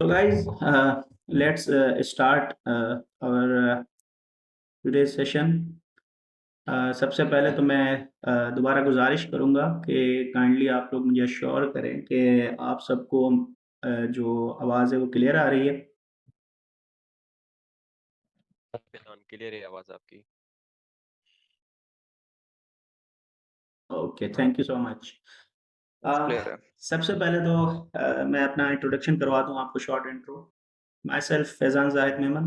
So guys, let's start our today's session. सबसे पहले तो मैं दोबारा गुजारिश करूँगा कि काइंडली आप लोग मुझे अश्योर करें कि आप सबको जो आवाज़ है वो क्लियर आ रही है। फिलहाल क्लियर है आवाज़ आपकी। Okay, thank you so much. Clear है। सबसे पहले तो मैं अपना इंट्रोडक्शन करवा दूँ आपको, short intro. My self Faizan Zahid Memon.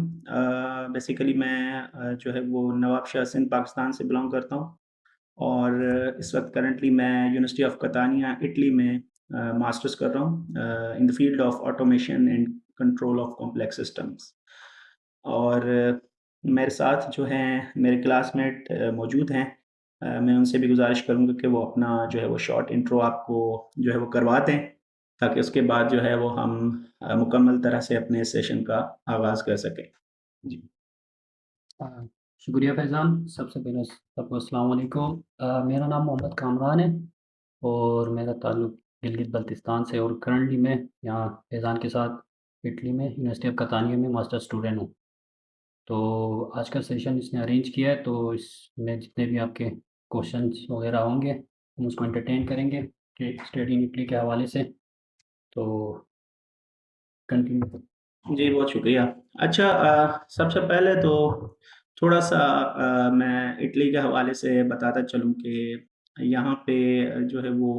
Basically मैं जो है वो नवाब शाह सिंध पाकिस्तान से बिलॉन्ग करता हूँ। और इस वक़्त करंटली मैं यूनिवर्सिटी ऑफ कतानिया इटली में मास्टर्स कर रहा हूँ in the field of automation and control of complex systems. और मेरे साथ जो हैं मेरे क्लासमेट मौजूद हैं। मैं उनसे भी गुज़ारिश करूँगा कि वो अपना जो है वो शॉर्ट इंट्रो आपको जो है वो करवा दें, ताकि उसके बाद जो है वो हम मुकम्मल तरह से अपने सेशन का आगाज़ कर सकें। जी। हाँ, शुक्रिया फैज़ान। सबसे पहले सबको अस्सलाम वालेकुम। मेरा नाम मोहम्मद कामरान है और मेरा ताल्लुक़ गिलगित बल्तिस्तान से, और करंटली मैं यहाँ फैज़ान के साथ इटली में यूनिवर्सिटी ऑफ कतानिया में मास्टर स्टूडेंट हूँ। तो आज का सेशन इसने अरेंज किया है, तो इसमें जितने भी आपके क्वेश्चंस वगैरह होंगे हम उसको एंटरटेन करेंगे कि स्टडी इन इटली के हवाले से। तो कंटिन्यू। जी, बहुत शुक्रिया। अच्छा, सबसे पहले तो थोड़ा-सा मैं इटली के हवाले से बताता चलूँ कि यहाँ पे जो है वो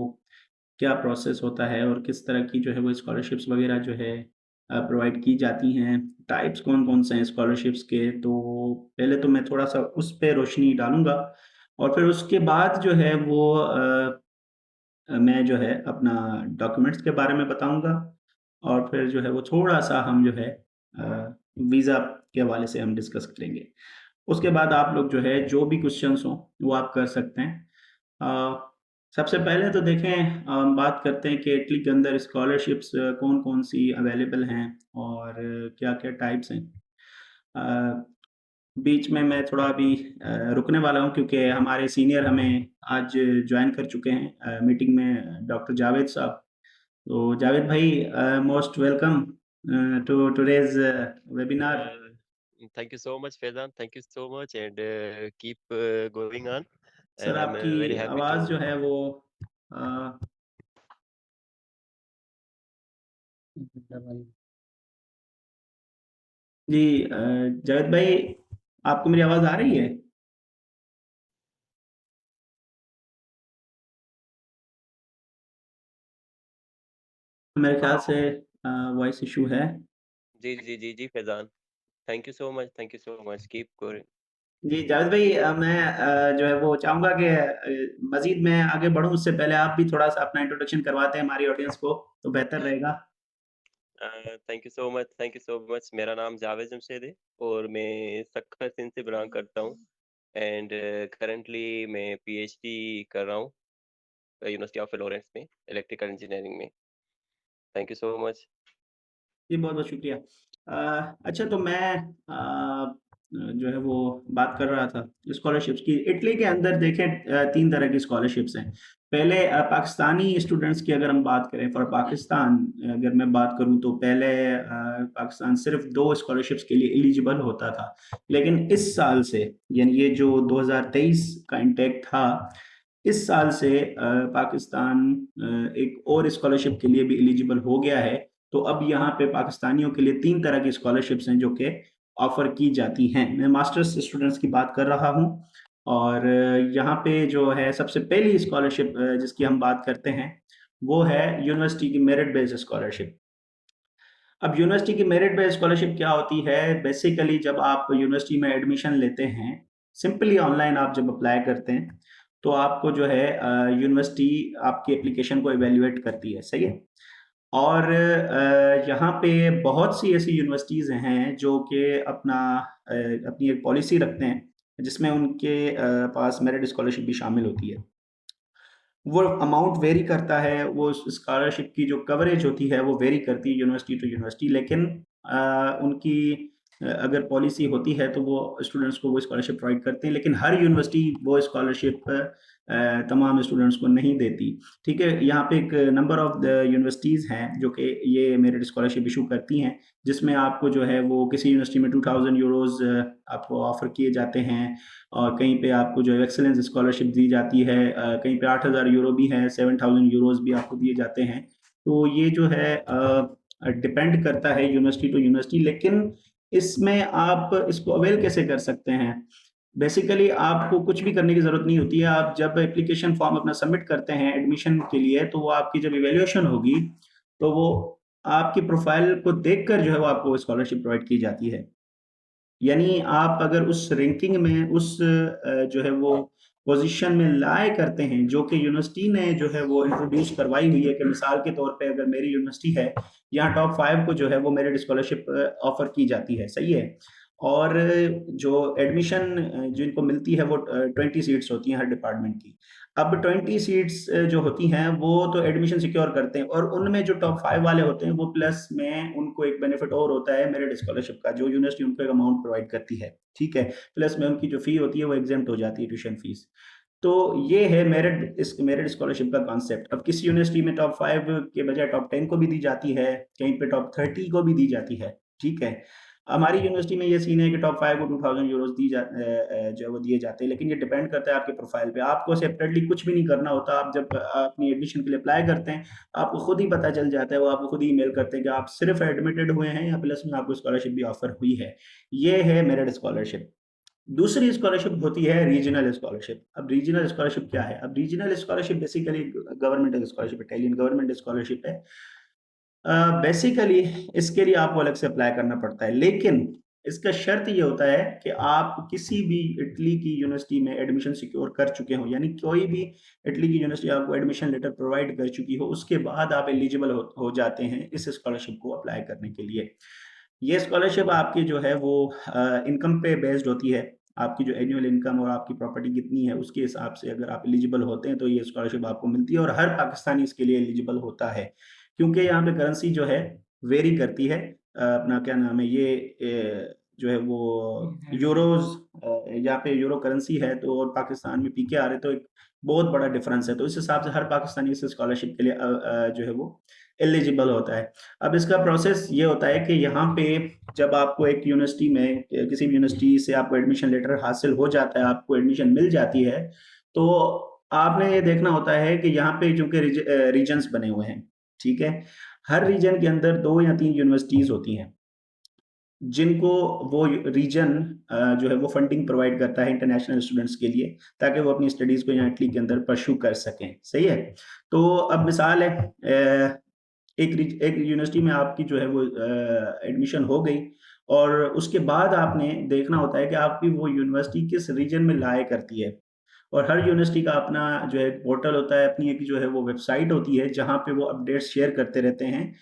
क्या प्रोसेस होता है और किस तरह की जो है वो स्कॉलरशिप्स वग़ैरह जो है प्रोवाइड की जाती हैं। टाइप्स कौन-कौन से हैं स्कॉलरशिप्स के, तो पहले तो मैं थोड़ा-सा उस पे रोशनी डालूँगा और फिर उसके बाद जो है वो मैं जो है अपना डॉक्यूमेंट्स के बारे में बताऊँगा और फिर जो है वो थोड़ा-सा हम जो है वीज़ा के हवाले से हम डिस्कस करेंगे। उसके बाद आप लोग जो है जो भी क्वेश्चन्स हों वो आप कर सकते हैं। अ, सबसे पहले तो देखें, हम बात करते हैं कि इटली के अंदर स्कॉलरशिप्स कौन-कौन सी अवेलेबल हैं और क्या-क्या टाइप्स हैं। अ, बीच में मैं थोड़ा अभी रुकने वाला हूँ क्योंकि हमारे सीनियर हमें आज जॉइन कर चुके हैं मीटिंग में, डॉक्टर जावेद साहब। तो जावेद भाई, most welcome to today's webinar. Thank you so much, Faizan. Thank you so much, and keep going on. Sir And I'm आपकी very happy आवाज़ जो to. है वो अ, जी, जावेद भाई, आपको मेरी आवाज़ आ रही है? मेरे ख्याल से वॉइस इश्यू है। जी जी जी जी Faizan, thank you so much, thank you so much, keep going. जी, जावेद भाई, मैं जो है वो चाहूँगा कि मज़ीद मैं आगे बढ़ूँ उससे पहले आप भी थोड़ा-सा अपना इंट्रोडक्शन करवाते हैं हमारी ऑडियंस को, तो बेहतर रहेगा। Thank you so much, thank you so much. मेरा नाम जावेद जमशेद है और मैं सक्खर सिंध से बिलोंग करता हूँ। एंड करंटली मैं पीएचडी कर रहा हूँ यूनिवर्सिटी ऑफ फ्लोरेंस में, इलेक्ट्रिकल इंजीनियरिंग में। Thank you so much. जी, बहुत-बहुत शुक्रिया। अच्छा, तो मैं जो है वो बात कर रहा था स्कॉलरशिप्स की। इटली के अंदर देखें 3 तरह की स्कॉलरशिप्स हैं। पहले पाकिस्तानी स्टूडेंट्स की अगर हम बात करें, फॉर पाकिस्तान अगर मैं बात करूँ तो पहले पाकिस्तान सिर्फ़ 2 स्कॉलरशिप्स के लिए एलिजिबल होता था। लेकिन इस साल से, यानी ये जो 2023 का इंटेक था, इस साल से पाकिस्तान एक और स्कॉलरशिप के लिए भी एलिजिबल हो गया है। तो अब यहाँ पे पाकिस्तानियों के लिए 3 तरह की स्कॉलरशिप्स हैं जो कि ऑफ़र की जाती हैं। मैं मास्टर्स स्टूडेंट्स की बात कर रहा हूँ और यहाँ पे जो है सबसे पहली स्कॉलरशिप जिसकी हम बात करते हैं, वो है यूनिवर्सिटी की मेरिट बेस्ड स्कॉलरशिप। अब यूनिवर्सिटी की मेरिट बेस्ड स्कॉलरशिप क्या होती है? बेसिकली जब आप यूनिवर्सिटी में एडमिशन लेते हैं, सिंपली ऑनलाइन आप जब अप्लाई करते हैं, तो आपको जो है यूनिवर्सिटी आपकी एप्लीकेशन को इवैल्यूएट करती है, सही है? और यहाँ पे बहुत सी ऐसी यूनिवर्सिटीज़ हैं जो कि अपनी एक पॉलिसी रखते हैं, जिसमें उनके पास मेरिट स्कॉलरशिप भी शामिल होती है। वो अमाउंट वेरी करता है, वो स्कॉलरशिप की जो कवरेज होती है वो वेरी करती है यूनिवर्सिटी टू यूनिवर्सिटी, लेकिन उनकी अगर पॉलिसी होती है तो वो स्टूडेंट्स को वो स्कॉलरशिप प्रोवाइड करते हैं, लेकिन हर यूनिवर्सिटी वो स्कॉलरशिप तमाम स्टूडेंट्स को नहीं देती। ठीक है, यहाँ पे एक नंबर ऑफ यूनिवर्सिटीज़ हैं जो कि ये मेरिट स्कॉलरशिप इशू करती हैं, जिसमें आपको जो है वो किसी यूनिवर्सिटी में 2000 यूरोज़ आपको ऑफ़र किए जाते हैं, और कहीं पे आपको जो है एक्सेलेंस स्कॉलरशिप दी जाती है, कहीं पे 8000 यूरो भी है, 7000 यूरोज़ भी आपको दिए जाते हैं। तो ये जो है डिपेंड करता है यूनिवर्सिटी टू यूनिवर्सिटी, लेकिन इसमें आप इसको अवेल कैसे कर सकते हैं? बेसिकली आपको कुछ भी करने की ज़रूरत नहीं होती है। आप जब एप्लीकेशन फॉर्म अपना सबमिट करते हैं एडमिशन के लिए, तो वो आपकी जब इवैल्यूएशन होगी, तो वो आपकी प्रोफ़ाइल को देखकर जो है वो आपको स्कॉलरशिप प्रोवाइड की जाती है। यानी आप अगर उस रैंकिंग में उस जो है वो पोजीशन में लाए करते हैं जो कि यूनिवर्सिटी ने जो है वो इंट्रोड्यूस करवाई हुई है, कि मिसाल के तौर पे अगर मेरी यूनिवर्सिटी है, यहाँ टॉप 5 को जो है वो मेरिट स्कॉलरशिप ऑफर की जाती है, सही है। और जो एडमिशन जिनको मिलती है वो 20 सीट्स होती हैं हर डिपार्टमेंट की। अब 20 सीट्स जो होती हैं वो तो एडमिशन सिक्योर करते हैं, और उनमें जो टॉप 5 वाले होते हैं वो प्लस में उनको एक बेनिफिट और होता है मेरिट स्कॉलरशिप का, जो यूनिवर्सिटी उनको एक अमाउंट प्रोवाइड करती है, ठीक है। प्लस में उनकी जो फी होती है वो एग्जेम्प्ट हो जाती है, ट्यूशन फीस। तो ये है मेरिट स्कॉलरशिप का कॉन्सेप्ट। अब किसी यूनिवर्सिटी में टॉप 5 के बजाय टॉप 10 को भी दी जाती है, कहीं पे टॉप 30 को भी दी जाती है, ठीक है। हमारी यूनिवर्सिटी में ये सीन है कि टॉप 5 को 2000 यूरोज़ जो है वो दिए जाते हैं, लेकिन ये डिपेंड करता है आपके प्रोफाइल पे। आपको सेपरेटली कुछ भी नहीं करना होता। आप जब अपनी एडमिशन के लिए अप्लाई करते हैं, आपको खुद ही पता चल जाता है, वो आपको खुद ही ईमेल करते हैं कि आप सिर्फ एडमिटेड हुए हैं या प्लस में आपको स्कॉलरशिप भी ऑफर हुई है। ये है मेरिट स्कॉलरशिप। दूसरी स्कॉलरशिप होती है रीजनल स्कॉलरशिप। अब रीजनल स्कॉलरशिप क्या है? अब regional scholarship basically governmental scholarship, Italian government scholarship है। बेसिकली इसके लिए आपको अलग से अप्लाई करना पड़ता है, लेकिन इसका शर्त ये होता है कि आप किसी भी इटली की यूनिवर्सिटी में एडमिशन सिक्योर कर चुके हों, यानी कोई भी इटली की यूनिवर्सिटी आपको एडमिशन लेटर प्रोवाइड कर चुकी हो, उसके बाद आप एलिजिबल हो जाते हैं इस स्कॉलरशिप को अप्लाई करने के लिए। ये स्कॉलरशिप आपकी जो है वो इनकम पे बेस्ड होती है। आपकी जो एनुअल इनकम और आपकी प्रॉपर्टी कितनी है, उसके हिसाब से अगर आप एलिजिबल होते हैं, तो ये स्कॉलरशिप आपको मिलती है, और हर पाकिस्तानी इसके लिए एलिजिबल होता है। क्योंकि यहाँ पे करेंसी जो है वेरी करती है। अपना क्या नाम है ये जो है वो यूरोज़, यहाँ पे यूरो करेंसी है, तो और पाकिस्तान में पीके आ रहे, तो एक बहुत बड़ा डिफरेंस है। तो इस हिसाब से हर पाकिस्तानी इस स्कॉलरशिप के लिए जो है वो एलिजिबल होता है। अब इसका प्रोसेस ये होता है कि यहाँ पे जब आपको एक यूनिवर्सिटी में किसी भी यूनिवर्सिटी से आपको एडमिशन लेटर हासिल हो जाता है, आपको एडमिशन मिल जाती है, तो आपने ये देखना होता है कि यहाँ पे चूँकि रीजन्स बने हुए हैं, ठीक है? हर रीजन के अंदर 2 या 3 यूनिवर्सिटीज़ होती हैं, जिनको वो रीजन जो है वो फंडिंग प्रोवाइड करता है इंटरनेशनल स्टूडेंट्स के लिए, ताकि वो अपनी स्टडीज़ को यहाँ इटली के अंदर परस्यू कर सकें, सही है? तो अब मिसाल है एक यूनिवर्सिटी में आपकी जो है वो एडमिशन हो गई, और उसके बाद आपने देखना होता है कि आपकी वो यूनिवर्सिटी किस रीजन में लाया करती है। और हर यूनिवर्सिटी का अपना जो है पोर्टल होता है, अपनी एक जो है वो वेबसाइट होती है, जहाँ पे वो अपडेट्स शेयर करते रहते हैं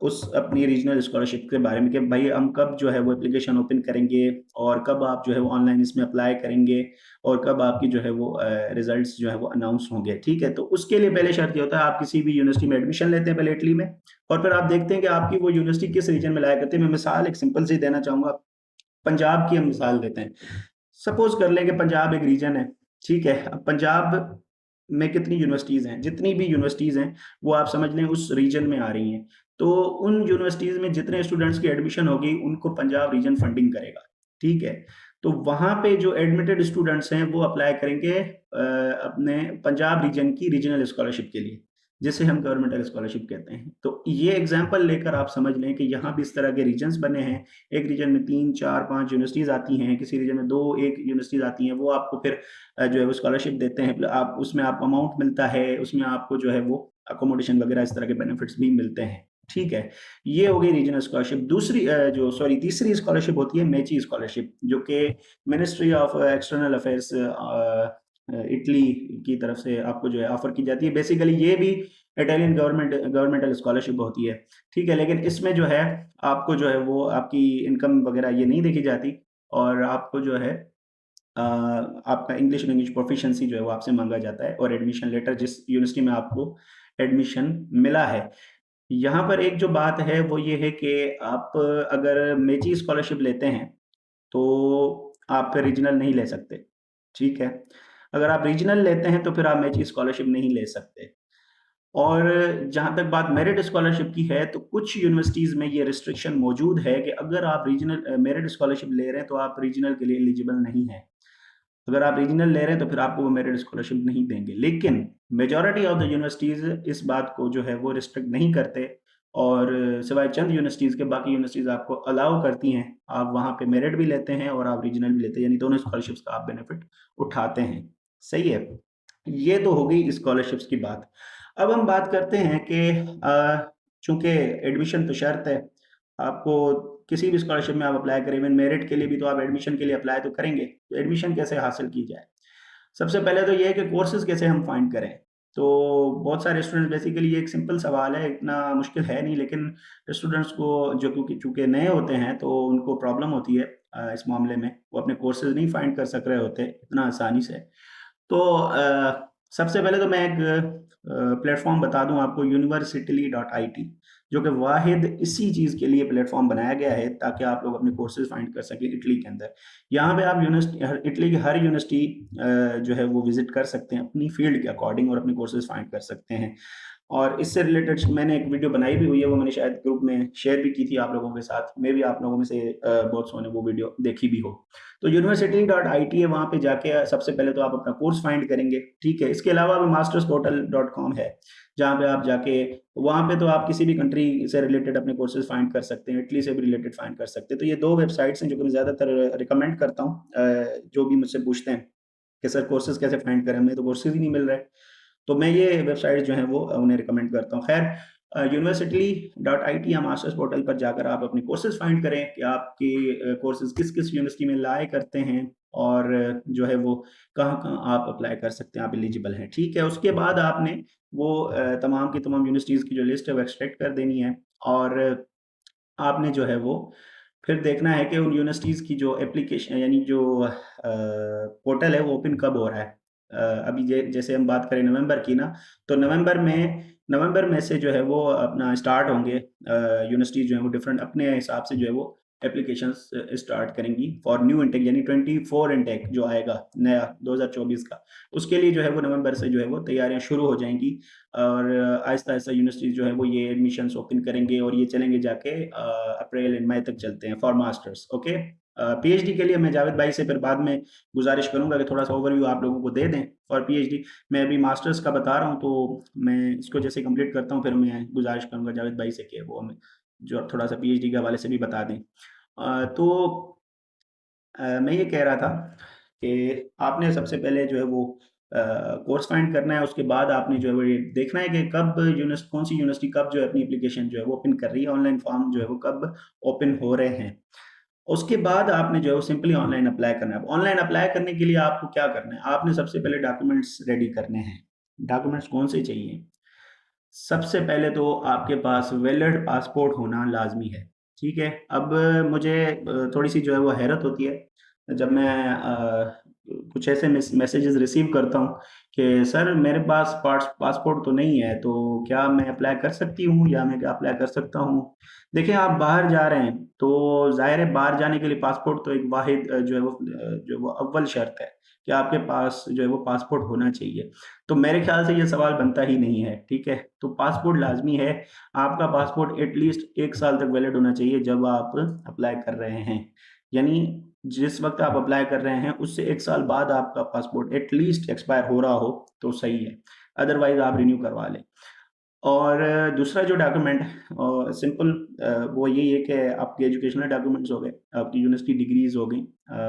उस अपनी रीजनल स्कॉलरशिप के बारे में, कि भाई हम कब जो है वो एप्लीकेशन ओपन करेंगे, और कब आप जो है वो ऑनलाइन इसमें अप्लाई करेंगे, और कब आपकी जो है वो रिजल्ट्स जो है वो अनाउंस होंगे, ठीक है। तो उसके लिए पहले शर्त ये होता है, आप किसी भी यूनिवर्सिटी में एडमिशन लेते हैं पहले इटली में, और फिर आप देखते हैं कि आपकी वो यूनिवर्सिटी किस रीजन में लाया करती है। मैं मिसाल एक सिंपल सी देना चाहूँगा, पंजाब की हम मिसाल देते हैं। सपोज़ कर लें कि पंजाब एक रीजन है, ठीक है। अब पंजाब में कितनी यूनिवर्सिटीज़ हैं? जितनी भी यूनिवर्सिटीज़ हैं, वो आप समझ लें उस रीजन में आ रही हैं। तो उन यूनिवर्सिटीज़ में जितने स्टूडेंट्स की एडमिशन होगी, उनको पंजाब रीजन फंडिंग करेगा, ठीक है। तो वहाँ पे जो एडमिटेड स्टूडेंट्स हैं, वो अप्लाई करेंगे अपने पंजाब रीजन की रीजनल स्कॉलरशिप के लिए, जिसे हम गवर्नमेंटल स्कॉलरशिप कहते हैं। तो ये एग्ज़ाम्पल लेकर आप समझ लें कि यहाँ भी इस तरह के रीजन्स बने हैं। एक रीजन में 3, 4, 5 यूनिवर्सिटीज़ आती हैं, किसी रीजन में 2, 1 यूनिवर्सिटीज़ आती हैं, वो आपको फिर जो है वो स्कॉलरशिप देते हैं। आप उसमें आपको अमाउंट मिलता है, उसमें आपको जो है वो अकोमोडेशन वगैरह इस तरह के बेनिफिट्स भी मिलते हैं, ठीक है। ये हो गई रीजनल स्कॉलरशिप। तीसरी स्कॉलरशिप होती है मेची स्कॉलरशिप, जो कि ministry of external affairs Italy की तरफ से आपको जो है ऑफर की जाती है। बेसिकली ये भी इटालियन गवर्नमेंटल स्कॉलरशिप होती है, ठीक है। लेकिन इसमें जो है आपको जो है वो आपकी इनकम वगैरह ये नहीं देखी जाती, और आपको जो है आपका इंग्लिश लैंग्वेज प्रोफिशिएंसी जो है वो आपसे माँगा जाता है, और एडमिशन लेटर जिस यूनिवर्सिटी में आपको एडमिशन मिला है। यहाँ पर एक जो बात है वो ये है कि आप अगर मेची स्कॉलरशिप लेते हैं, तो आप रीजनल नहीं ले सकते, ठीक है। अगर आप रीजनल लेते हैं तो फिर आप मैची स्कॉलरशिप नहीं ले सकते। और जहाँ तक बात मेरिट स्कॉलरशिप की है, तो कुछ यूनिवर्सिटीज़ में ये रिस्ट्रिक्शन मौजूद है कि अगर आप रीजनल मेरिट स्कॉलरशिप ले रहे हैं, तो आप रीजनल के लिए एलिजिबल नहीं हैं। अगर आप रीजनल ले रहे हैं, तो फिर आपको वो मेरिट स्कॉलरशिप नहीं देंगे। लेकिन मेजॉरिटी ऑफ द यूनिवर्सिटीज़ इस बात को जो है वो रिस्ट्रिक्ट नहीं करते, और सिवाय चंद यूनिवर्सिटीज़ के बाकी यूनिवर्सिटीज़ आपको अलाउ करती हैं। आप वहाँ पे मेरिट भी लेते हैं और आप रीजनल भी लेते हैं, यानी दोनों स्कॉलरशिप्स का आप बेनिफिट उठाते हैं। सही है? ये तो हो गई स्कॉलरशिप्स की बात। अब हम बात करते हैं कि चूँकि एडमिशन तो शर्त है, आपको किसी भी स्कॉलरशिप में आप अप्लाई करें, इवन मेरिट के लिए भी तो आप एडमिशन के लिए अप्लाई तो करेंगे। तो एडमिशन कैसे हासिल की जाए? सबसे पहले तो ये है कि कोर्सेज़ कैसे हम फाइंड करें? तो बहुत सारे स्टूडेंट्स, बेसिकली ये एक सिंपल सवाल है, इतना मुश्किल है नहीं, लेकिन स्टूडेंट्स को जो क्योंकि चूँकि नए होते हैं तो उनको प्रॉब्लम होती है इस मामले में। वो अपने कोर्सेज़ नहीं फाइंड कर सक रहे होते इतना आसानी से। तो सबसे पहले तो मैं एक प्लेटफ़ॉर्म बता दूँ आपको, यूनिवर्सिटली.IT, जो कि वाहिद इसी चीज़ के लिए प्लेटफ़ॉर्म बनाया गया है ताकि आप लोग अपने कोर्सेज़ फाइंड कर सकें इटली के अंदर। यहाँ पे आप इटली की हर यूनिवर्सिटी जो है वो विज़िट कर सकते हैं अपनी फ़ील्ड के अकॉर्डिंग, और अपने कोर्सेज़ फाइंड कर सकते हैं। और इससे रिलेटेड मैंने एक वीडियो बनाई भी हुई है, वो मैंने शायद ग्रुप में शेयर भी की थी आप लोगों के साथ। मेबी आप लोगों में से बहुत सौ ने वो वीडियो देखी भी हो। तो यूनिवर्सिटी.IT है, वहाँ पे जाके सबसे पहले तो आप अपना कोर्स फाइंड करेंगे, ठीक है? इसके अलावा भी mastersportal.com है, जहाँ पे आप जाके वहाँ पे तो आप किसी भी कंट्री से रिलेटेड अपने कोर्सेज़ फाइंड कर सकते हैं, इटली से भी रिलेटेड फाइंड कर सकते हैं। तो ये 2 वेबसाइट्स हैं जो कि मैं ज़्यादातर रिकमेंड करता हूँ जो भी मुझसे पूछते हैं कि सर कोर्सेज़ कैसे फाइंड करें? हमें तो कोर्सेज़ ही नहीं मिल रहे। तो मैं ये वेबसाइट जो हैं वो उन्हें रिकमेंड करता हूँ। ख़ैर यूनिवर्सिटी.IT या मास्टर्स पोर्टल पर जाकर आप अपने कोर्सेज़ फाइंड करें कि आपके कोर्सेज़ किस-किस यूनिवर्सिटी में लाए करते हैं, और जो है वो कहाँ-कहाँ आप अप्लाई कर सकते हैं, आप एलिजिबल हैं, ठीक है? उसके बाद आपने वो तमाम की तमाम यूनिवर्सिटीज़ की जो लिस्ट है वो एक्सट्रैक्ट कर देनी है, और आपने जो है वो फिर देखना है कि उन यूनिवर्सिटीज़ की जो एप्लीकेशन, यानी जो पोर्टल है वो ओपन कब हो रहा है। अभी जैसे हम बात करें नवंबर की ना, तो नवंबर में से जो है वो अपना स्टार्ट होंगे, यूनिवर्सिटीज़ जो है वो डिफरेंट अपने हिसाब से जो है वो एप्लीकेशंस स्टार्ट करेंगी फॉर न्यू इनटेक, यानी 24 इनटेक जो आएगा नया 2024 का। उसके लिए जो है वो नवंबर से जो है वो तैयारियाँ शुरू हो जाएँगी, और आहिस्ता-आहिस्ता यूनिवर्सिटीज़ जो है वो ये एडमिशन्स ओपन करेंगे, और ये चलेंगे जाके अप्रैल एंड मई तक चलते हैं फॉर मास्टर्स, ओके। पीएचडी के लिए मैं जावेद भाई से फिर बाद में गुज़ारिश करूँगा कि थोड़ा-सा ओवरव्यू आप लोगों को दे दें फॉर पीएचडी। मैं अभी मास्टर्स का बता रहा हूँ, तो मैं इसको जैसे कंप्लीट करता हूँ, फिर मैं गुज़ारिश करूँगा जावेद भाई से कि वो हमें जो थोड़ा-सा पीएचडी के हवाले से भी बता दें। तो मैं ये कह रहा था कि आपने सबसे पहले जो है वो कोर्स फाइंड करना है, उसके बाद आपने जो है वो ये देखना है कि कब कौन-सी यूनिवर्सिटी कब जो है अपनी एप्लीकेशन जो है वो ओपन कर रही है, ऑनलाइन फॉर्म जो है वो कब ओपन हो रहे हैं। उसके बाद आपने जो है वो सिंपली ऑनलाइन अप्लाई करना है। अब ऑनलाइन अप्लाई करने के लिए आपको क्या करना है? आपने सबसे पहले डॉक्यूमेंट्स रेडी करने हैं। डॉक्यूमेंट्स कौन से चाहिए? सबसे पहले तो आपके पास वैलिड पासपोर्ट होना लाज़मी है, ठीक है? अब मुझे थोड़ी-सी जो है वो हैरत होती है, जब मैं कुछ ऐसे मैसेजेस रिसीव करता हूँ कि सर मेरे पास पासपोर्ट तो नहीं है, तो क्या मैं अप्लाई कर सकती हूँ, या मैं क्या अप्लाई कर सकता हूँ? देखिए, आप बाहर जा रहे हैं, तो ज़ाहिर है बाहर जाने के लिए पासपोर्ट तो एक वाहिद जो है वो अव्वल शर्त है कि आपके पास जो है वो पासपोर्ट होना चाहिए। तो मेरे ख़्याल से ये सवाल बनता ही नहीं है, ठीक है? तो पासपोर्ट लाज़मी है, आपका पासपोर्ट एट लीस्ट 1 साल तक वैलिड होना चाहिए जब आप अप्लाई कर रहे हैं। यानी जिस वक़्त आप अप्लाई कर रहे हैं, उससे 1 साल बाद आपका पासपोर्ट एट लीस्ट एक्सपायर हो रहा हो, तो सही है, अदरवाइज़ आप रिन्यू करवा लें। और दूसरा जो डॉक्यूमेंट सिंपल वो यही है कि आपके एजुकेशनल डॉक्यूमेंट्स हो गए, आपकी यूनिवर्सिटी डिग्रीज़ हो गई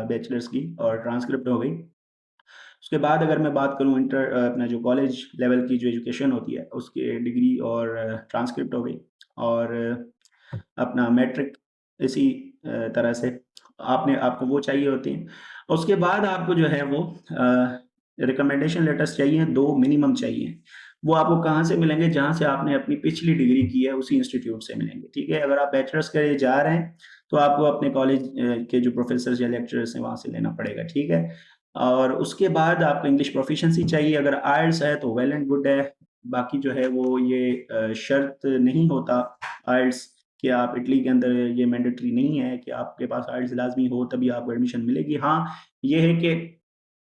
बैचलर्स की, और ट्रांसक्रिप्ट हो गई। उसके बाद अगर मैं बात करूँ अपना जो कॉलेज लेवल की जो एजुकेशन होती है, उसकी डिग्री और ट्रांसक्रिप्ट हो गई, और अपना मैट्रिक इसी तरह से आपको वो चाहिए होती हैं। उसके बाद आपको जो है वो रिकमेंडेशन लेटर्स चाहिए, 2 मिनिमम चाहिए। वो आपको कहाँ से मिलेंगे? जहाँ से आपने अपनी पिछली डिग्री की है, उसी इंस्टीट्यूट से मिलेंगे, ठीक है? अगर आप बैचलर्स के लिए जा रहे हैं, तो आपको अपने कॉलेज के जो प्रोफ़ेसर्स या लेक्चरर्स हैं, वहाँ से लेना पड़ेगा, ठीक है? और उसके बाद आपको इंग्लिश प्रोफ़िशिएंसी चाहिए, अगर आइल्स है तो वेल एंड गुड है। बाकी जो है वो ये शर्त नहीं होता आइल्स कि आप इटली के अंदर, ये मैंडेटरी नहीं है कि आपके पास आइल्स लाज़मी हो तभी आपको एडमिशन मिलेगी। हाँ, ये है कि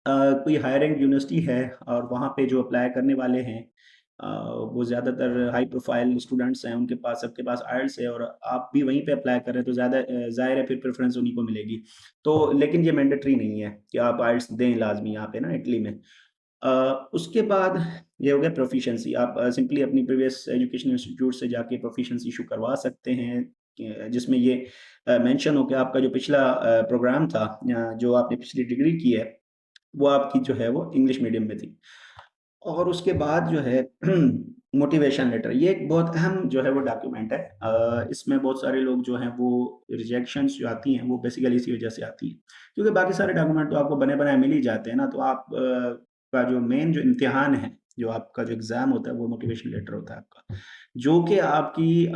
कोई हायरिंग यूनिवर्सिटी है और वहाँ पे जो अप्लाई करने वाले हैं वो ज़्यादातर हाई प्रोफाइल स्टूडेंट्स हैं, उनके पास सबके पास आइल्स है और आप भी वहीं पे अप्लाई कर रहे हैं तो ज़्यादा ज़ाहिर है फिर प्रेफ़रेंस उन्हीं को मिलेगी। तो लेकिन ये मैंडेटरी नहीं है कि आप आइल्स दें लाज़मी यहाँ पे ना इटली में। अ, उसके बाद ये हो गया प्रोफ़िशिएंसी आप सिंपली अपनी प्रीवियस एजुकेशन इंस्टीट्यूट से जाके प्रोफ़िशिएंसी इश्यू करवा सकते हैं जिसमें ये मेंशन हो कि आपका जो पिछला प्रोग्राम था या जो आपने पिछली डिग्री की है वो आपकी जो है वो इंग्लिश मीडियम में थी। और उसके बाद जो है मोटिवेशन लेटर ये एक बहुत अहम जो है वो डॉक्यूमेंट है। इसमें बहुत सारे लोग जो हैं वो रिजेक्शंस जो आती हैं वो बेसिकली इसी वजह से आती हैं। क्योंकि बाकी सारे डॉक्यूमेंट तो आपको बने-बनाए मिल ही जाते हैं ना तो आप का जो मेन जो इम्तिहान है, जो आपका जो एग्ज़ाम होता है वो मोटिवेशन लेटर होता है आपका। जो कि आपकी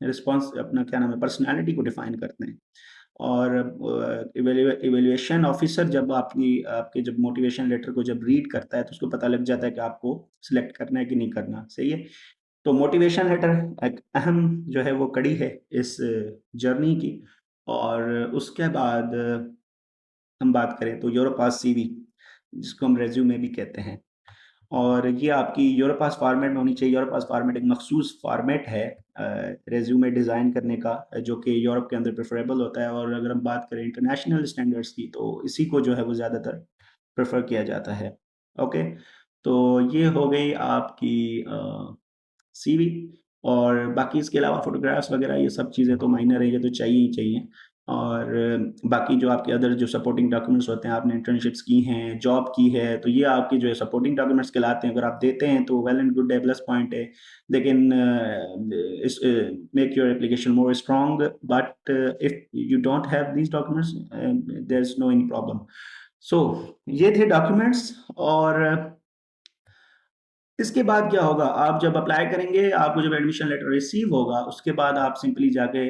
रिस्पॉन्स अपना क्या नाम है पर्सनैलिटी को डिफ़ाइन करते हैं। और इवैल्यूएशन ऑफिसर जब आपके जब मोटिवेशन लेटर को जब रीड करता है तो उसको पता लग जाता है कि आपको सिलेक्ट करना है कि नहीं करना, सही है? तो मोटिवेशन लेटर एक अहम जो है वो कड़ी है इस जर्नी की और उसके बाद हम बात करें तो यूरोपास सीवी जिसको हम रिज़्यूमे भी कहते हैं। और ये आपकी यूरोपास फॉर्मेट में होनी चाहिए। यूरोपास फॉर्मेट एक मखसूस फॉर्मेट है रिज्यूमे डिज़ाइन करने का जो कि यूरोप के अंदर प्रेफ़रेबल होता है और अगर हम बात करें इंटरनेशनल स्टैंडर्ड्स की तो इसी को जो है वो ज़्यादातर प्रेफ़र किया जाता है। ओके, तो ये हो गई आपकी सीवी और बाकी इसके अलावा फ़ोटोग्राफ्स वग़ैरह ये सब चीज़ें तो माइनर है, ये तो चाहिए ही चाहिए। और बाकी जो आपके अदर जो सपोर्टिंग डॉक्यूमेंट्स होते हैं, आपने इंटर्नशिप्स की हैं, जॉब की है, तो ये आपके जो है सपोर्टिंग डॉक्यूमेंट्स कहलाते हैं। अगर आप देते हैं तो वेल एंड गुड है, प्लस पॉइंट है। लेकिन make your application more strong but if you don't have these documents there is no any problem. So ये थे डॉक्यूमेंट्स और इसके बाद क्या होगा, आप जब अप्लाई करेंगे, आपको जब एडमिशन लेटर रिसीव होगा, उसके बाद आप सिंपली जाके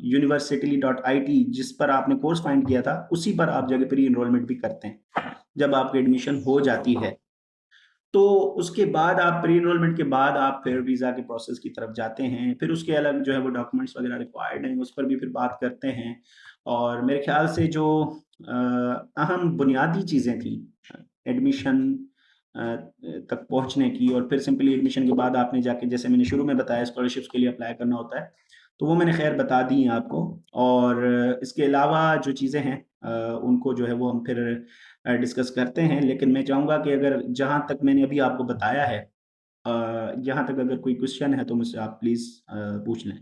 university.it जिस पर आपने कोर्स फाइंड किया था, उसी पर आप जाके प्री एनरोलमेंट भी करते हैं, जब आपकी एडमिशन हो जाती है। तो उसके बाद आप प्री एनरोलमेंट के बाद आप फिर वीज़ा के प्रोसेस की तरफ जाते हैं, फिर उसके अलग जो है वो डॉक्यूमेंट्स वगैरह रिक्वायर्ड हैं, उस पर भी फिर बात करते हैं। और मेरे ख़्याल से जो अहम बुनियादी चीज़ें थी एडमिशन अ, तक पहुँचने की और फिर सिंपली एडमिशन के बाद आपने जाके जैसे मैंने शुरू में बताया स्कॉलरशिप्स के लिए अप्लाई करना होता है, तो वो मैंने ख़ैर बता दी हैं आपको। और इसके अलावा जो चीज़ें हैं उनको जो है वो हम फिर डिस्कस करते हैं। लेकिन मैं चाहूँगा कि अगर जहाँ तक मैंने अभी आपको बताया है यहाँ तक अगर कोई क्वेश्चन है तो मुझसे आप प्लीज़ पूछ लें।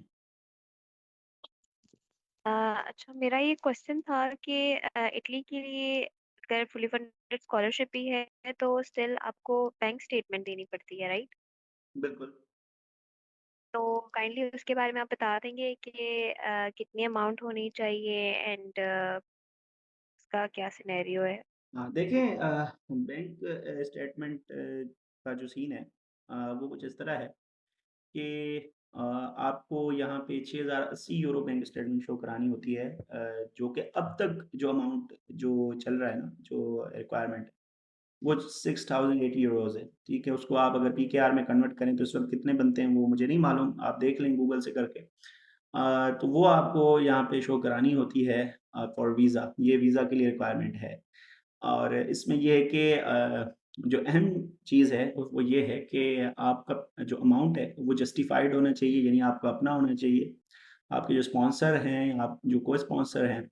अच्छा मेरा ये क्वेश्चन था कि इटली के लिए अगर फुली फंडेड स्कॉलरशिप भी है तो स्टिल आपको बैंक स्टेटमेंट देनी पड़ती है, राइट? बिल्कुल। तो काइंडली उसके बारे में आप बता देंगे कि कितनी अमाउंट होनी चाहिए एंड उसका क्या सिनेरियो है? हाँ, देखें बैंक स्टेटमेंट का जो सीन है वो कुछ इस तरह है कि आपको यहाँ पे 6080 यूरो बैंक स्टेटमेंट शो करानी होती है जो कि अब तक जो अमाउंट जो चल रहा है ना, जो रिक्वायरमेंट वो 6080 यूरोज़ है, ठीक है? उसको आप अगर पीकेआर में कन्वर्ट करें तो इस वक़्त कितने बनते हैं वो मुझे नहीं मालूम, आप देख लें गूगल से करके। तो वो आपको यहाँ पे शो करानी होती है फॉर वीज़ा, ये वीज़ा के लिए रिक्वायरमेंट है। और इसमें ये है कि जो अहम चीज़ है वो ये है कि आपका जो अमाउंट है वो जस्टिफाइड होना चाहिए यानी आपका अपना होना चाहिए। आपके जो स्पॉन्सर हैं, आप जो को-स्पॉन्सर हैं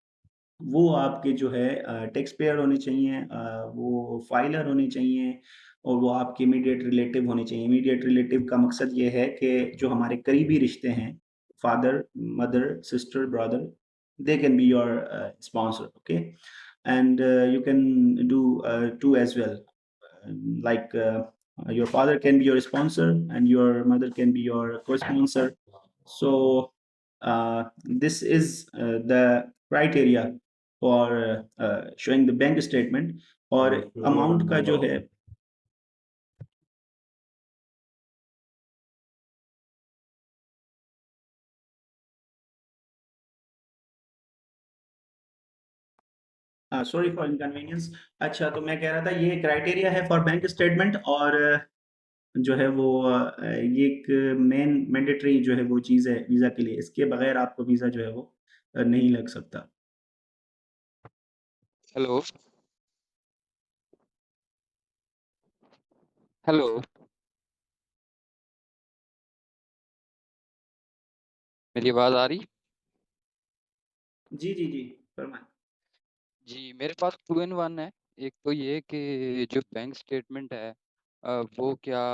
वो आपके जो है टैक्स पेयर होने चाहिए वो फाइलर होने चाहिए और वो आपके इमीडिएट रिलेटिव होने चाहिए। इमीडिएट रिलेटिव का मकसद ये है कि जो हमारे करीबी रिश्ते हैं, father, mother, sister, brother, they can be your sponsor, okay? And you can do two as well. Like your father can be your sponsor and your mother can be your co-sponsor. So this is the criteria for showing the bank statement और amount का जो है sorry for inconvenience. अच्छा तो मैं कह रहा था ये क्राइटेरिया है फॉर बैंक स्टेटमेंट और जो है वो ये एक मेन मैंडेटरी जो है वो चीज़ है वीज़ा के लिए। इसके बगैर आपको वीज़ा जो है वो नहीं लग सकता। हेलो। हेलो। मेरी आवाज़ आ रही? जी, जी, जी, फरमाएँ। जी, मेरे पास 2 इन 1 है। एक तो ये कि जो बैंक स्टेटमेंट है वो क्या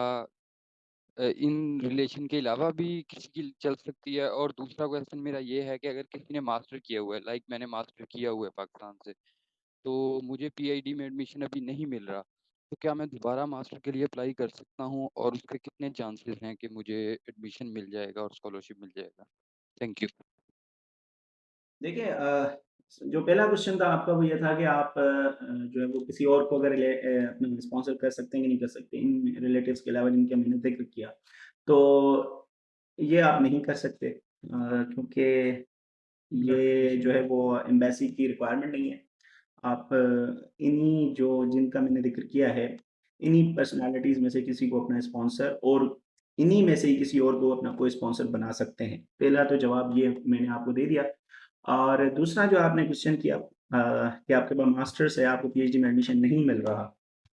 इन रिलेशन के अलावा भी किसी की चल सकती है? और दूसरा क्वेश्चन मेरा ये है कि अगर किसी ने मास्टर किया हुआ है, लाइक मैंने मास्टर किया हुआ है पाकिस्तान से, तो मुझे पीआईडी में एडमिशन अभी नहीं मिल रहा, तो क्या मैं दोबारा मास्टर के लिए अप्लाई कर सकता हूँ? और उसके कितने चांसेस हैं कि मुझे एडमिशन मिल जाएगा और स्कॉलरशिप मिल जाएगा? Thank you. देखिए जो पहला क्वेश्चन था आपका वो ये था कि आप जो है वो किसी और को अगर अपना स्पॉन्सर कर सकते हैं कि नहीं कर सकते इन रिलेटिव्स के अलावा जिनका मैंने ज़िक्र किया। तो ये आप नहीं कर सकते क्योंकि ये जो है वो एम्बेसी की रिक्वायरमेंट नहीं है। आप इन्हीं जो जिनका मैंने ज़िक्र किया है, इन्हीं पर्सनैलिटीज़ में से किसी को अपना स्पॉन्सर और इन्हीं में से ही किसी और को अपना कोई स्पॉन्सर बना सकते हैं। पहला तो जवाब ये मैंने आपको दे दिया और दूसरा जो आपने क्वेश्चन किया कि आपके पास मास्टर्स है, आपको पीएचडी में एडमिशन नहीं मिल रहा।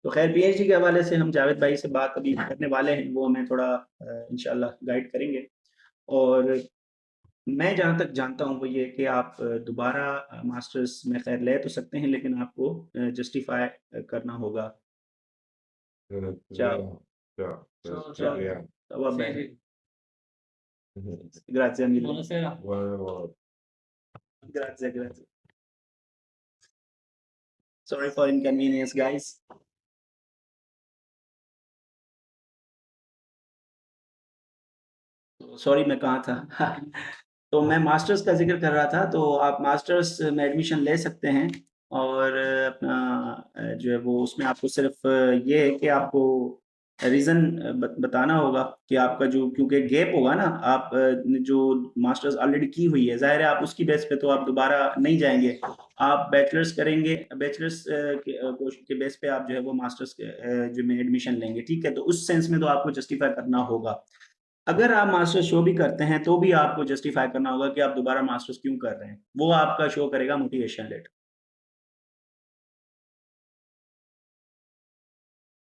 तो ख़ैर पीएचडी के हवाले से हम जावेद भाई से बात अभी करने वाले हैं, वो हमें थोड़ा इंशाल्लाह गाइड करेंगे और मैं जहाँ तक जानता हूँ वो ये कि आप दोबारा मास्टर्स में खैर ले तो सकते हैं लेकिन आपको जस्टिफाई करना होगा। Ciao, Ciao, ciao, Adriano. va Sì, bene. sì. Grazie mille. Buonasera. Buonanotte. Grazie, grazie. Sorry for inconvenience, guys. Sorry मैं कहाँ था? तो मैं मास्टर्स का ज़िक्र कर रहा था, तो आप मास्टर्स में एडमिशन ले सकते हैं और अपना जो है वो उसमें आपको सिर्फ़ ये है कि आपको रीज़न बताना होगा कि आपका जो क्योंकि गैप होगा ना, आप जो मास्टर्स ऑलरेडी की हुई है, ज़ाहिर है आप उसकी बेस पे तो आप दोबारा नहीं जाएँगे। आप बैचलर्स करेंगे, बैचलर्स कोर्स के बेस पे आप जो है वो मास्टर्स के जो में एडमिशन लेंगे, ठीक है? तो उस सेंस में तो आपको जस्टिफ़ाई करना होगा। अगर आप मास्टर्स शो भी करते हैं, तो भी आपको जस्टिफ़ाई करना होगा कि आप दोबारा मास्टर्स क्यों कर रहे हैं। वो आपका शो करेगा motivation letter.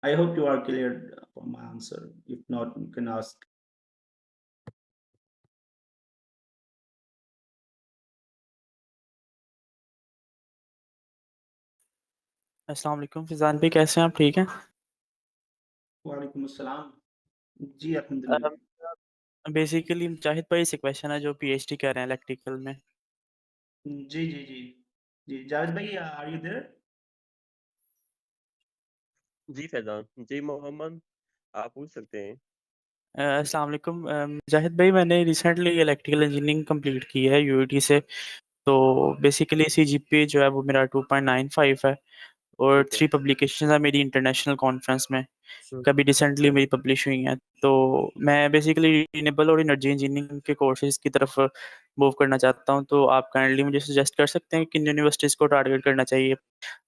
I hope you are clear for my answer. If not, you can ask. अस्सलाम वालेकुम फ़िज़ान भाई कैसे हैं आप ठीक हैं? वालेकुम अस्सलाम। जी, अल्हम्दुलिल्लाह। बेसिकली मुजाहिद भाई से क्वेश्चन है जो पीएचडी कर रहे हैं इलेक्ट्रिकल में। जी, जी, जी। जी, जावेद भाई आर यू देयर? जी फैज़ान, जी मोहम्मद, आप पूछ सकते हैं। अस्सलाम वालेकुम मुजाहिद भाई मैंने रिसेंटली इलेक्ट्रिकल इंजीनियरिंग कंप्लीट की है यूआईटी से। तो बेसिकली सीजीपीए जो है वो मेरा 2.95 है और ठीक है। 3 पब्लिकेशंस हैं मेरी इंटरनेशनल कॉन्फ्रेंस में। हुँ, कभी रिसेंटली मेरी पब्लिश हुई हैं। तो मैं बेसिकली रिन्यूएबल और एनर्जी इंजीनियरिंग के कोर्सेज़ की तरफ मूव करना चाहता हूँ। तो आप काइंडली मुझे सजेस्ट कर सकते हैं कि किन यूनिवर्सिटीज़ को टारगेट करना चाहिए?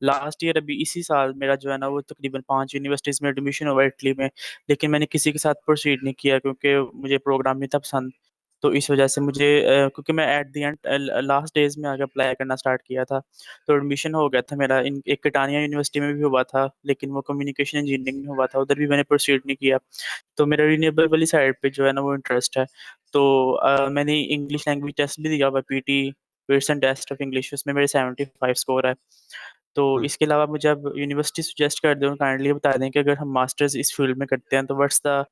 लास्ट ईयर अभी इसी साल मेरा जो है ना वो तकरीबन 5 यूनिवर्सिटीज़ में एडमिशन हुआ इटली में, लेकिन मैंने किसी के साथ प्रोसीड नहीं किया क्योंकि मुझे प्रोग्राम नहीं था पसंद। तो इस वजह से मुझे क्योंकि मैं at the end last days में आके अप्लाई करना स्टार्ट किया था, तो एडमिशन हो गया था मेरा इन एक कटानिया यूनिवर्सिटी में भी हुआ था, लेकिन वो कम्युनिकेशन इंजीनियरिंग में हुआ था, उधर भी मैंने प्रोसीड नहीं किया। तो मेरा रिन्यूएबल वाली साइड पे जो है ना वो इंटरेस्ट है। तो मैंने इंग्लिश लैंग्वेज टेस्ट भी दिया हुआ है PT Pearson test of English, उसमें मेरे 75 स्कोर है। तो हुँ। इसके अलावा मुझे आप यूनिवर्सिटी सजेस्ट कर दें और काइंडली बता दें कि अगर हम मास्टर्स इस फील्ड में करते हैं तो what's the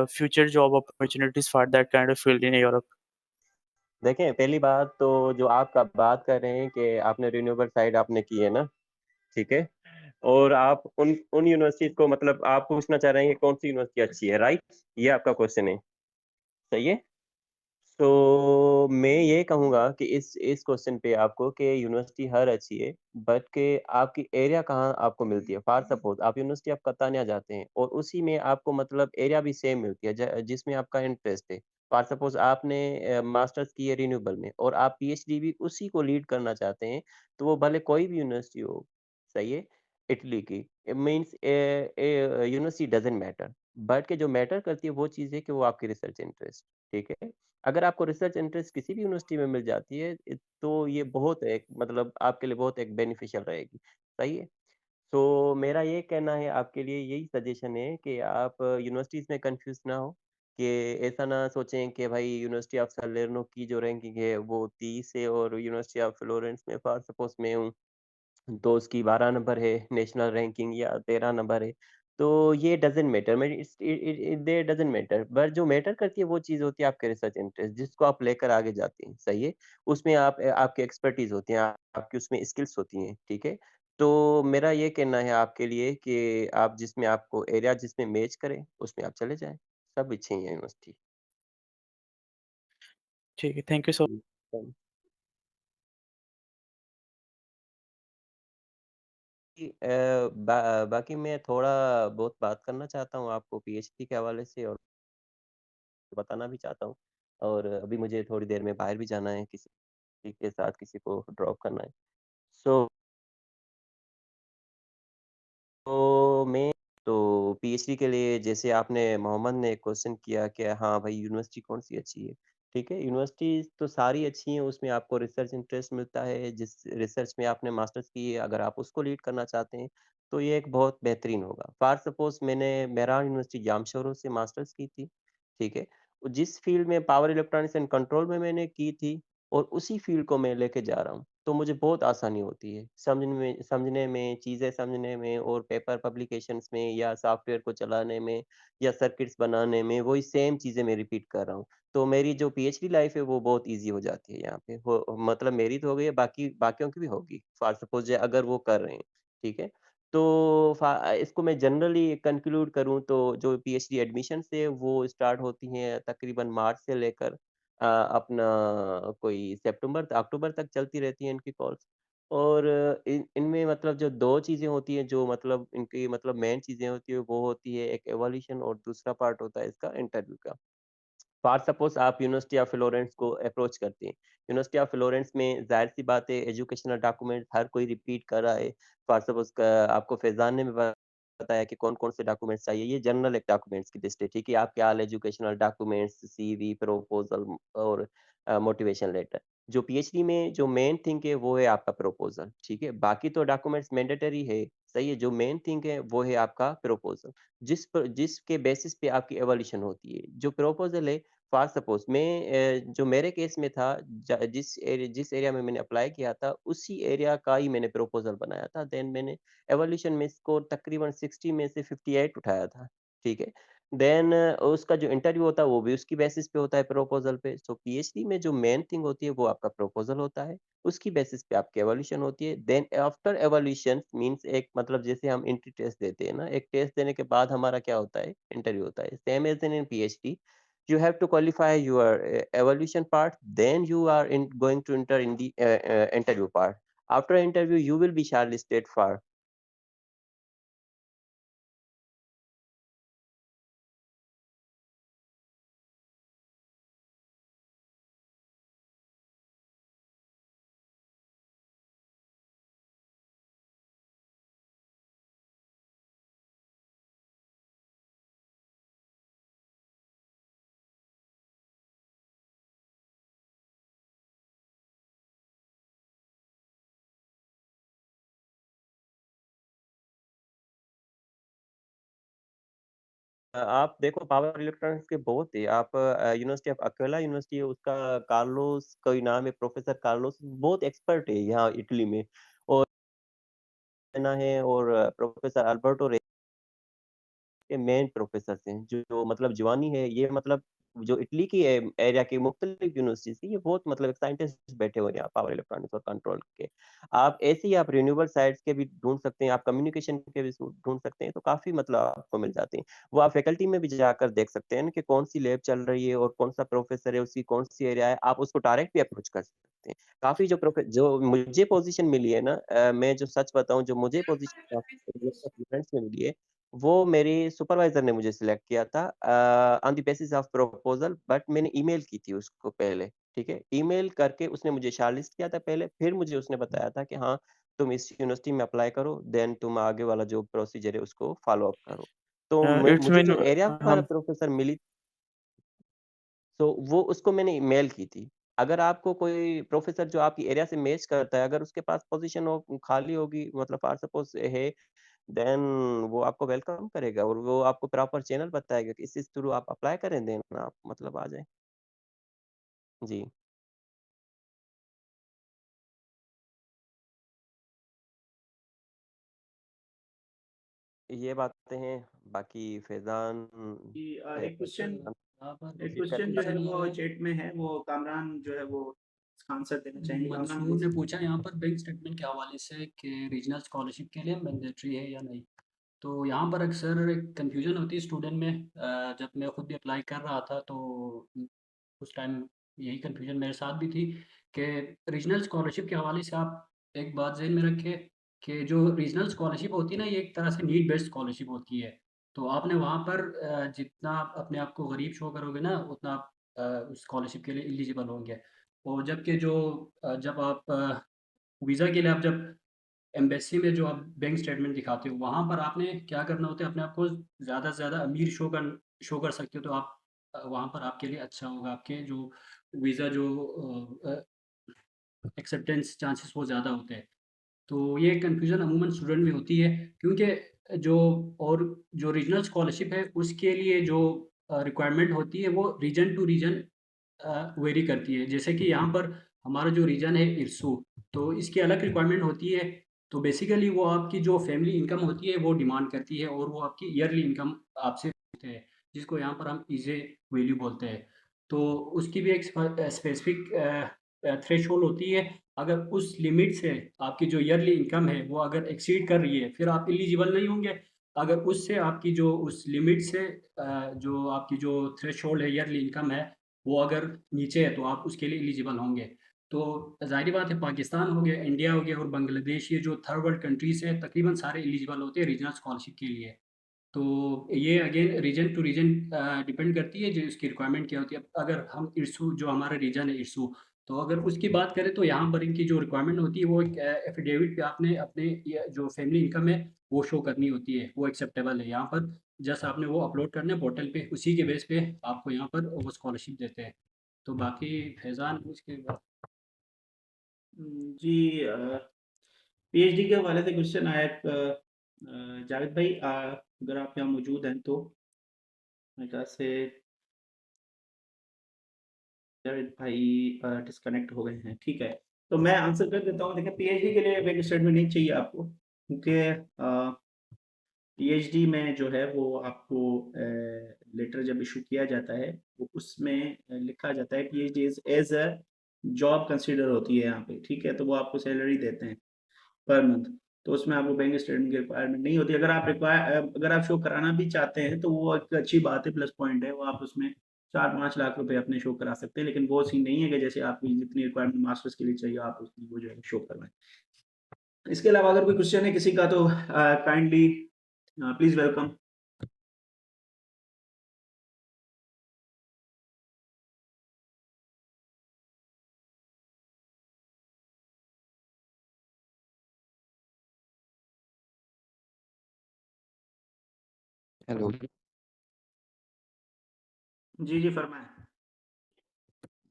future job opportunities for that kind of field in Europe. देखें, पहली बात तो जो आपका बात कर रहे हैं कि आपने रिन्यूएबल साइड आपने की है ना, ठीक है? और आप उन यूनिवर्सिटीज़ को मतलब आप पूछना चाह रहे हैं कि कौन-सी यूनिवर्सिटी अच्छी है, राइट? ये आपका क्वेश्चन है, सही है? तो मैं ये कहूँगा कि इस क्वेश्चन पे आपको कि यूनिवर्सिटी हर अच्छी है, बट के आपकी एरिया कहाँ आपको मिलती है। फॉर सपोज़ आप यूनिवर्सिटी ऑफ कतानिया जाते हैं और उसी में आपको मतलब एरिया भी सेम मिलती है जिसमें आपका इंटरेस्ट है। फॉर सपोज़ आपने मास्टर्स की है रिन्यूएबल में और आप पीएचडी भी उसी को लीड करना चाहते हैं, तो वो भले कोई भी यूनिवर्सिटी हो, सही है? इटली की, it means university doesn't matter, but के जो मैटर करती है वो चीज़ है कि वो आपकी रिसर्च इंटरेस्ट, ठीक है? अगर आपको रिसर्च इंटरेस्ट किसी भी यूनिवर्सिटी में मिल जाती है तो ये बहुत एक मतलब आपके लिए बहुत एक बेनिफिशियल रहेगी, सही है? तो मेरा ये कहना है आपके लिए यही सजेशन है कि आप यूनिवर्सिटीज़ में कन्फ्यूज़ ना हो, कि ऐसा ना सोचें कि भाई यूनिवर्सिटी ऑफ सैलेर्नो की जो रैंकिंग है वो 30 है और यूनिवर्सिटी ऑफ फ्लोरेंस में फॉर सपोज़ मैं हूँ तो उसकी 12 नंबर है नेशनल रैंकिंग या 13 नंबर है। तो ये डज़न्ट मैटर मैं it's it it they doesn't matter but जो मैटर करती है वो चीज़ होती है आपके रिसर्च इंटरेस्ट जिसको आप लेकर आगे जाते हैं, सही है? उसमें आप आपकी एक्सपर्टीज़ होती है, आपकी उसमें स्किल्स होती हैं, ठीक है? तो मेरा ये कहना है आपके लिए कि आप जिसमें आपको एरिया जिसमें मैच करे, उसमें आप चले जाएँ। सब अच्छी हैं यूनिवर्सिटी। ठीक है, थैंक यू सो हुँ, कि बाकी मैं थोड़ा बहुत बात करना चाहता हूँ आपको पीएचडी के हवाले से और बताना भी चाहता हूँ। और अभी मुझे थोड़ी देर में बाहर भी जाना है, किसी के साथ किसी को ड्रॉप करना है। सो तो मैं तो पीएचडी के लिए जैसे आपने मोहम्मद ने क्वेश्चन किया कि हाँ भाई यूनिवर्सिटी कौन-सी अच्छी है? ठीक है, यूनिवर्सिटीज़ तो सारी अच्छी हैं, उसमें आपको रिसर्च इंटरेस्ट मिलता है, जिस रिसर्च में आपने मास्टर्स की है, अगर आप उसको लीड करना चाहते हैं, तो ये एक बहुत बेहतरीन होगा। फॉर सपोज़ मैंने मेहरान यूनिवर्सिटी जामशोरो से मास्टर्स की थी, ठीक है? जिस फ़ील्ड में पावर इलेक्ट्रॉनिक्स एंड कंट्रोल में मैंने की थी और उसी फ़ील्ड को मैं लेके जा रहा हूँ। तो मुझे बहुत आसानी होती है समझने में, चीज़ें समझने में और पेपर पब्लिकेशंस में या सॉफ्टवेयर को चलाने में या सर्किट्स बनाने में, वही सेम चीज़ें मैं रिपीट कर रहा हूँ। तो मेरी जो पीएचडी लाइफ़ है वो बहुत ईज़ी हो जाती है यहाँ पे। वो मतलब मेरी तो हो गई है, बाकियों की भी होगी। फॉर सपोज़ अगर वो कर रहे हैं, ठीक है? तो इसको मैं जनरली कंक्लूड करूँ तो जो पीएचडी एडमिशन्स है वो स्टार्ट होती हैं तकरीबन मार्च से लेकर अपना कोई सितंबर अक्टूबर तक चलती रहती हैं इनकी कॉल्स और इनमें मतलब जो 2 चीज़ें होती हैं जो मतलब इनकी मतलब मेन चीज़ें होती हैं वो होती है एक इवैल्यूएशन और दूसरा पार्ट होता है इसका इंटरव्यू का। फॉर सपोज़ आप यूनिवर्सिटी ऑफ फ्लोरेंस को अप्रोच करते हैं। यूनिवर्सिटी ऑफ फ्लोरेंस में ज़ाहिर-सी बात है एजुकेशनल डॉक्यूमेंट हर कोई रिपीट कर रहा है। फॉर सपोज़ आपको फैज़ान ने भी बताया कि कौन-कौन से डॉक्यूमेंट्स चाहिए। ये जनरल एक डॉक्यूमेंट्स की लिस्ट है, ठीक है? आपके all educational documents, CV, proposal और मोटिवेशन लेटर। जो पीएचडी में जो मेन थिंग है वो है आपका प्रपोज़ल, ठीक है? बाकी तो डॉक्यूमेंट्स मैंडेटरी है, सही है? जो मेन थिंग है वो है आपका प्रपोज़ल। जिसके बेसिस पे आपकी इवैल्यूएशन होती है। जो प्रपोज़ल है फॉर सपोज़ जो मेरे केस में था जिस एरिया में मैंने अप्लाई किया था, उसी एरिया का ही मैंने प्रपोज़ल बनाया था। देन मैंने इवैल्यूएशन में स्कोर तकरीबन 60 में से 58 उठाया था, ठीक है? देन उसका जो इंटरव्यू होता है, वो भी उसकी बेसिस पे होता है प्रपोज़ल पे। सो पीएचडी में जो मेन थिंग होती है, वो आपका प्रपोज़ल होता है। उसकी बेसिस पे आपकी इवैल्यूएशन होती है। देन आफ्टर इवैल्यूएशन मीन्स एक मतलब जैसे हम एंट्री टेस्ट देते हैं ना, एक टेस्ट देने के बाद हमारा क्या होता है, इंटरव्यू होता है। Same as in PhD you have to qualify your evaluation part then you are going to enter in the interview part after interview you will be shortlisted for आप देखो पावर इलेक्ट्रॉनिक्स के बहुत है आप university of Aquila university है उसका Carlos कोई नाम है प्रोफेसर कार्लोस बहुत एक्सपर्ट है यहाँ इटली में और ना है और प्रोफेसर अल्बर्टो के मेन प्रोफेसर्स हैं, जो मतलब जवानी है, ये मतलब जो इटली की एरिया की मुख्तलिफ यूनिवर्सिटीज़ की, ये बहुत मतलब एक साइंटिस्ट बैठे हुए हैं यहाँ पावर इलेक्ट्रॉनिक्स और कंट्रोल के। आप ऐसे ही आप रिन्यूएबल साइट्स के भी ढूँढ सकते हैं, आप कम्युनिकेशन के भी ढूँढ सकते हैं, तो काफ़ी मतलब आपको मिल जाते हैं। वो आप फैकल्टी में भी जाकर देख सकते हैं ना कि कौन-सी लैब चल रही है और कौन-सा प्रोफेसर है, उसकी कौन-सी एरिया है, आप उसको डायरेक्ट भी अप्रोच कर सकते हैं। काफ़ी जो मुझे पोज़ीशन मिली है ना मैं जो सच बताऊँ, जो मुझे पोज़ीशन में मिली है, वो मेरे सुपरवाइज़र ने मुझे सिलेक्ट किया था on the basis of proposal but मैंने ईमेल की थी उसको पहले, ठीक है? ईमेल करके उसने मुझे शॉर्टलिस्ट किया था पहले, फिर मुझे उसने बताया था कि हाँ, तुम इस यूनिवर्सिटी में अप्लाई करो, देन तुम आगे वाला जो प्रोसीजर है उसको फ़ॉलो अप करो। तो इट्स मुझे मीन जो एरिया वाला हम प्रोफ़ेसर मिली तो वो उसको मैंने मेल की थी। अगर आपको कोई प्रोफ़ेसर जो आपकी एरिया से मैच करता है, अगर उसके पास पोज़ीशन हो खाली होगी मतलब फ़ॉर सपोज़ है, देन वो आपको वेलकम करेगा और वो आपको प्रॉपर चैनल बताएगा कि इस थ्रू आप अप्लाई करें, देन आप मतलब आ जाएँ। जी, ये बातें हैं। बाकी फैज़ान कि है एक तो क्वेश्चन फैज़ान यहाँ पर एक प्रोसीड कर क्वेश्चन जो है कंफ्यूजन ये वो है, चैट में है, वो कामरान जो है वो इसका आंसर देना चाहेंगे। कामरान मंसूर प्लीज। ने पूछा यहाँ पर बैंक स्टेटमेंट के हवाले से कि रीजनल स्कॉलरशिप के लिए मैंडेटरी है या नहीं। तो यहाँ पर अक्सर एक कन्फ्यूजन होती है स्टूडेंट में। जब मैं खुद भी अप्लाई कर रहा था तो उस टाइम यही कन्फ्यूजन मेरे साथ भी थी कि रीजनल स्कॉलरशिप के हवाले से आप एक बात ज़हन में रखें कि जो रीजनल स्कॉलरशिप होती है ना, ये एक तरह से नीड बेस्ड स्कॉलरशिप होती है। तो आपने वहाँ पर जितना आप अपने आप को गरीब शो करोगे ना, उतना आप उस स्कॉलरशिप के लिए एलिजिबल होंगे। और जबकि जो जब आप वीज़ा के लिए आप जब एम्बेसी में जो आप बैंक स्टेटमेंट दिखाते हो, वहाँ पर आपने क्या करना होता है, अपने आप को ज़्यादा से ज़्यादा अमीर शो कर सकते हो, तो आप वहाँ पर आपके लिए अच्छा होगा। आपके जो वीज़ा जो एक्सेप्टेंस चांसेस वो ज़्यादा होते हैं। तो ये कन्फ्यूज़न अमूमन स्टूडेंट में होती है, क्योंकि जो और जो रीजनल स्कॉलरशिप है उसके लिए जो रिक्वायरमेंट होती है वो रीजन टू रीजन वेरी करती है। जैसे कि यहाँ पर हमारा जो रीजन है इरसू, तो इसकी अलग रिक्वायरमेंट होती है। तो बेसिकली वो आपकी जो फैमिली इनकम होती है वो डिमांड करती है, और वो आपकी ईयरली इनकम आपसे पूछते हैं, जिसको यहाँ पर हम इजे वैल्यू बोलते हैं। तो उसकी भी एक स्पेसिफिक थ्रेशोल्ड होती है। अगर उस लिमिट से आपकी जो ईयरली इनकम है वो अगर एक्सीड कर रही है, फिर आप एलिजिबल नहीं होंगे। अगर उससे आपकी जो उस लिमिट से जो आपकी जो थ्रेशोल्ड है ईयरली इनकम है, वो अगर नीचे है, तो आप उसके लिए एलिजिबल होंगे। तो ज़ाहिर बात है, पाकिस्तान हो गया, इंडिया हो गया और बांग्लादेश, ये जो थर्ड वर्ल्ड कंट्रीज़ हैं, तकरीबन सारे एलिजिबल होते हैं रीजनल स्कॉलरशिप के लिए। तो ये again reason to reason depend करती है जो इसकी रिक्वायरमेंट क्या होती है। अब अगर हम इरसू, जो हमारा रीजन है इरसू, तो अगर उसकी बात करें तो यहाँ पर इनकी जो रिक्वायरमेंट होती है वो एक एफिडेविट पे आपने अपने ये जो फैमिली इनकम है वो शो करनी होती है, वो एक्सेप्टेबल है यहाँ पर। जस्ट आपने वो अपलोड करना है पोर्टल पे, उसी के बेस पे आपको यहाँ पर वो स्कॉलरशिप देते हैं। तो बाकी फैज़ान उसके बाद। जी, पीएचडी के हवाले से क्वेश्चन आया जावेद भाई, अगर आप यहाँ मौजूद हैं तो मेरे ख्याल से जावेद भाई डिस्कनेक्ट हो गए हैं। ठीक है, तो मैं आंसर कर देता हूँ। देखिए, पीएचडी के लिए बैंक स्टेटमेंट नहीं चाहिए आपको, क्योंकि पीएचडी में जो है वो आपको लेटर जब इशू किया जाता है, वो उसमें लिखा जाता है PhD is as a job consider होती है यहाँ पे। ठीक है, तो वो आपको सैलरी देते हैं पर मंथ। तो उसमें आपको बैंक स्टेटमेंट की रिक्वायरमेंट नहीं होती। अगर आप शो कराना भी चाहते हैं तो वो एक अच्छी बात है, प्लस पॉइंट है। वो आप उसमें 4-5 लाख रुपए अपने शो करा सकते हैं, लेकिन वो सीन नहीं है कि जैसे आपकी जितनी रिक्वायरमेंट मास्टर्स के लिए चाहिए आप उसकी वो जो है शो करवाएं। इसके अलावा अगर कोई क्वेश्चन है किसी का तो काइंडली प्लीज वेलकम। हेलो। जी जी, फरमाएं।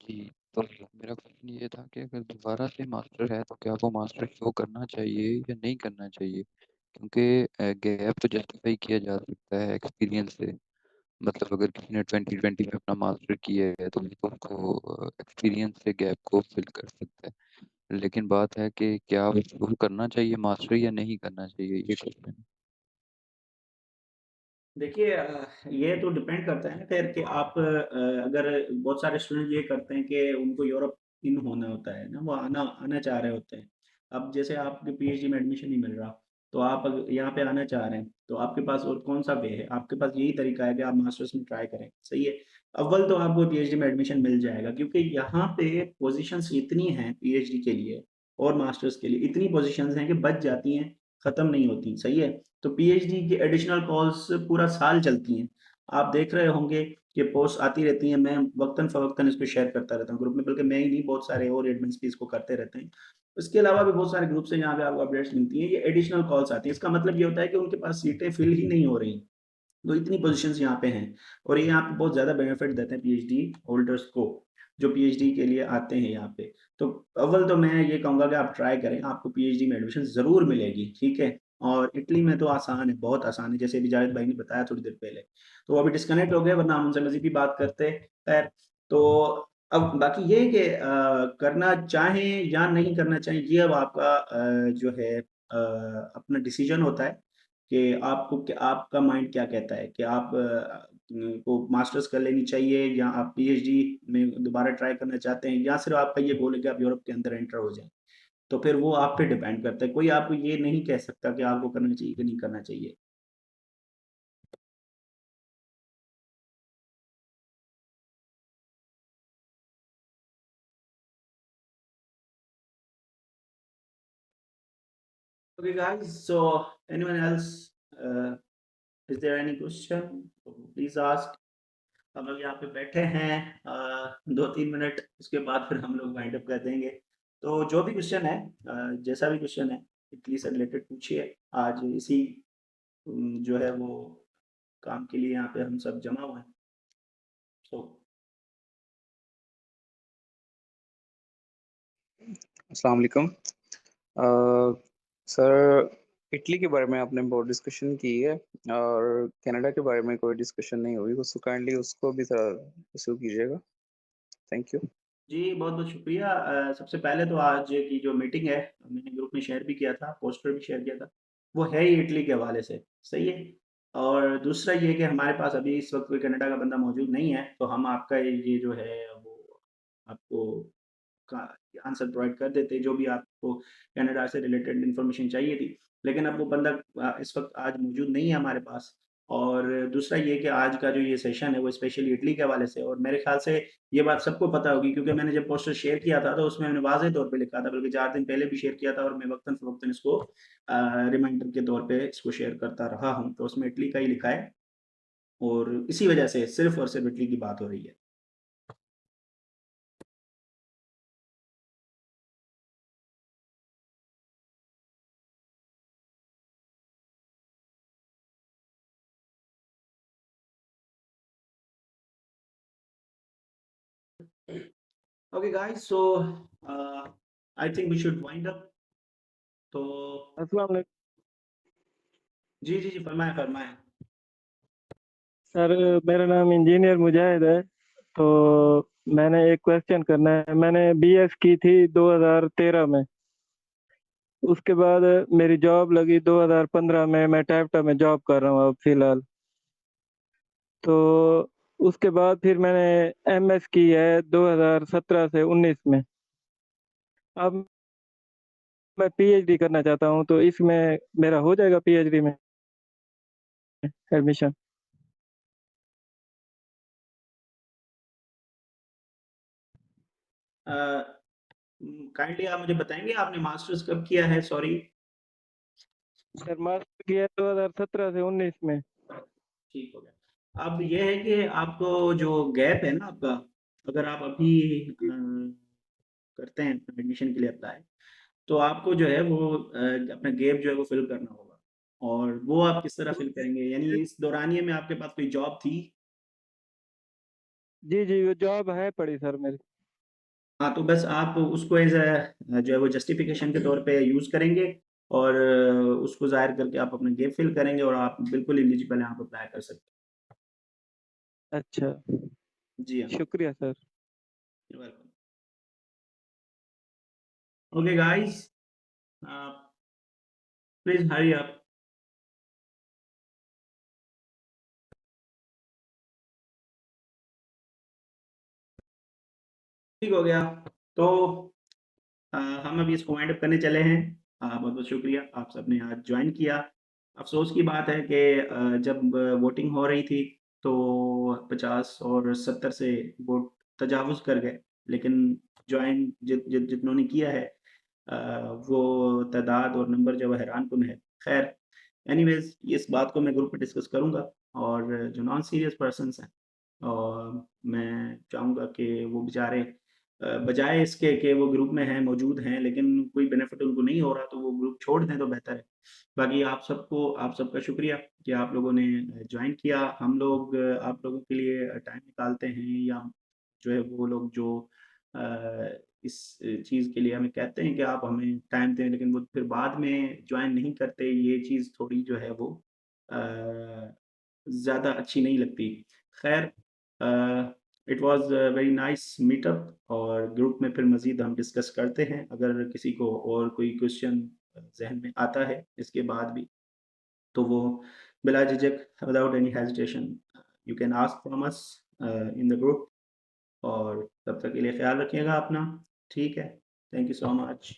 जी, तो मेरा क्वेश्चन ये था कि अगर दोबारा से मास्टर है तो क्या वो मास्टर शो करना चाहिए या नहीं करना चाहिए? क्योंकि गैप तो जस्टिफाई किया जा सकता है एक्सपीरियंस से। मतलब अगर किसी ने 2020 में अपना मास्टर किया है तो ये तो उसको एक्सपीरियंस से गैप को फिल कर सकता है। लेकिन बात है कि क्या वो शो करना चाहिए मास्टर या नहीं करना चाहिए, ये क्वेश्चन है। देखिए, ये तो डिपेंड करता है ना खैर कि आप अगर बहुत सारे स्टूडेंट ये करते हैं कि उनको यूरोप इन होना होता है ना, वो आना आना चाह रहे होते हैं। अब जैसे आपके पीएचडी में एडमिशन नहीं मिल रहा, तो आप यहाँ पे आना चाह रहे हैं, तो आपके पास और कौन सा वे है? आपके पास यही तरीका है कि आप मास्टर्स में ट्राई करें। सही है, अव्वल तो आपको पीएचडी में एडमिशन मिल जाएगा, क्योंकि यहाँ पे पोजीशंस इतनी हैं पीएचडी के लिए और मास्टर्स के लिए, इतनी पोजीशंस हैं कि बच जाती हैं, खत्म नहीं होती। सही है, तो पीएचडी की एडिशनल कॉल्स पूरा साल चलती हैं। आप देख रहे होंगे कि पोस्ट आती रहती हैं, मैं वक्तन फ़वक्तन इसको शेयर करता रहता हूँ ग्रुप में, बल्कि मैं ही नहीं, बहुत सारे और एडमिन्स भी इसको करते रहते हैं। इसके अलावा भी बहुत सारे ग्रुप्स हैं जहाँ पे आपको अपडेट्स मिलती हैं, ये एडिशनल कॉल्स आती हैं। इसका मतलब ये होता है कि उनके पास सीटें फिल ही नहीं हो रही, तो इतनी पोजीशंस यहाँ पे हैं और ये यहाँ पे बहुत ज़्यादा बेनिफिट देते हैं पीएचडी होल्डर्स को। जो पीएचडी के लिए आते हैं यहाँ पे। तो अव्वल तो मैं ये कहूँगा कि आप ट्राई करें, आपको पीएचडी में एडमिशन ज़रूर मिलेगी, ठीक है? और इटली में तो आसान है, बहुत आसान है, जैसे अभी जावेद भाई ने बताया थोड़ी देर पहले। तो वो अभी डिस्कनेक्ट हो गए, वरना हम उनसे मज़ीद भी बात करते। खैर, तो अब बाकी ये है कि करना चाहें या नहीं करना चाहें, ये अब आपका जो है अपना डिसीजन होता है कि आपका माइंड क्या कहता है कि आप को मास्टर्स कर लेनी चाहिए, या आप पीएचडी में दोबारा ट्राई करना चाहते हैं, या सिर्फ आपका ये गोल है कि आप यूरोप के अंदर एंटर हो जाएं। तो फिर वो आप पे डिपेंड करता है, कोई आपको ये नहीं कह सकता कि आपको करना चाहिए कि नहीं करना चाहिए। Okay, guys. So, anyone else? Is there any question? Please ask. हम लोग यहाँ पे बैठे हैं 2-3 मिनट, उसके बाद फिर हम लोग वाइंड अप कर देंगे। तो जो भी क्वेश्चन है, जैसा भी क्वेश्चन है, इटली से रिलेटेड पूछिए। आज इसी जो है वो काम के लिए यहाँ पे हम सब जमा हुए हैं। तो अस्सलाम वालेकुम। सर, इटली के बारे में आपने बहुत डिस्कशन की है और कनाडा के बारे में कोई डिस्कशन नहीं हुई, उसको काइंडली उसको भी ज़रा रिसीव कीजिएगा। Thank you. जी, बहुत-बहुत शुक्रिया। सबसे पहले तो आज की जो मीटिंग है, मैंने ग्रुप में शेयर भी किया था, पोस्टर भी शेयर किया था, वो है ही इटली के हवाले से, सही है? और दूसरा ये कि हमारे पास अभी इस वक़्त कोई कनाडा का बंदा मौजूद नहीं है, तो हम आपका ये जो है वो आपको का आंसर प्रोवाइड कर देते, जो भी आपको कनाडा से रिलेटेड इन्फॉर्मेशन चाहिए थी। लेकिन अब वो बंदा इस वक़्त आज मौजूद नहीं है हमारे पास। और दूसरा ये कि आज का जो ये सेशन है वो स्पेशली इटली के हवाले से, और मेरे ख़्याल से ये बात सबको पता होगी, क्योंकि मैंने जब पोस्टर शेयर किया था तो उसमें मैंने वाज़ेह तौर पे लिखा था, बल्कि 4 दिन पहले भी शेयर किया था, और मैं वक़्तन-फ़वक़्तन इसको रिमाइंडर के तौर पे इसको शेयर करता रहा हूँ। तो उसमें इटली का ही लिखा है, और इसी वजह से सिर्फ़ और सिर्फ़ इटली की बात हो रही है। Okay, guys, so I think we should wind up. तो अस्सलाम वालेकुम जी, जी, जी, फरमाएँ, फरमाएँ। सर, मेरा नाम इंजीनियर मुजाहिद है। तो मैंने एक क्वेश्चन करना है। मैंने बीएस की थी 2013 में। उसके बाद मेरी जॉब लगी 2015 में। मैं टैप्टा में जॉब कर रहा हूँ अब फिलहाल। तो उसके बाद फिर मैंने एमएस की है 2017 से 19 में। अब मैं पीएचडी करना चाहता हूँ, तो इसमें मेरा हो जाएगा पीएचडी में एडमिशन? अ, काइंडली आप मुझे बताएँगे आपने मास्टर्स कब किया है? सॉरी। सर, मास्टर किया 2017 से 19 में। ठीक हो गया। अब ये है कि आपको जो गैप है ना आपका, अगर आप अभी करते हैं एडमिशन के लिए अप्लाई, तो आपको जो है वो अपना गैप जो है वो फिल करना होगा। और वो आप किस तरह फिल करेंगे? यानी इस दौरानिए में आपके पास कोई जॉब थी? जी जी, वो जॉब है पड़ी सर मेरी। हाँ, तो बस आप उसको एज़ जो है वो जस्टिफ़िकेशन के तौर पे यूज़ करेंगे, और उसको ज़ाहिर करके आप अपना गैप फिल करेंगे, और आप बिल्कुल एलिजिबल हैं, आप अप्लाई कर सकते अच्छा, हैं। जी हाँ, शुक्रिया sir. You are welcome. Okay guys, please hurry up. ठीक हो गया। तो हम अभी इसको वाइंड अप करने चले हैं। बहुत-बहुत शुक्रिया, आप सबने आज जॉइन किया। अफ़सोस की बात है कि जब वोटिंग हो रही थी, तो 50 और 70 से वोट तजावुज़ कर गए, लेकिन जॉइन जितनों ने किया है, अ, वो तादाद और नंबर जो है हैरानकुन है। ख़ैर, एनीवेज़ इस बात को मैं ग्रुप में डिस्कस करूँगा, और जो नॉन सीरियस पर्सन्स हैं, मैं चाहूँगा कि वो बेचारे बजाय इसके कि वो ग्रुप में हैं, मौजूद हैं, लेकिन कोई बेनिफिट उनको नहीं हो रहा, तो वो ग्रुप छोड़ दें तो बेहतर है। बाकी आप सबका शुक्रिया कि आप लोगों ने जॉइन किया। हम लोग आप लोगों के लिए टाइम निकालते हैं, या जो है वो लोग जो इस चीज़ के लिए हमें कहते हैं कि आप हमें टाइम दें, लेकिन वो फिर बाद में जॉइन नहीं करते, ये चीज़ थोड़ी जो है वो ज़्यादा अच्छी नहीं लगती। ख़ैर it was very nice meetup, और ग्रुप में फिर मज़ीद हम डिस्कस करते हैं, अगर किसी को और कोई क्वेश्चन ज़हन में आता है इसके बाद भी, तो वो बिला झिझक, without any hesitation, you can ask from us in the group. और तब तक के लिए ख्याल रखिएगा अपना। ठीक है, थैंक यू सो मच।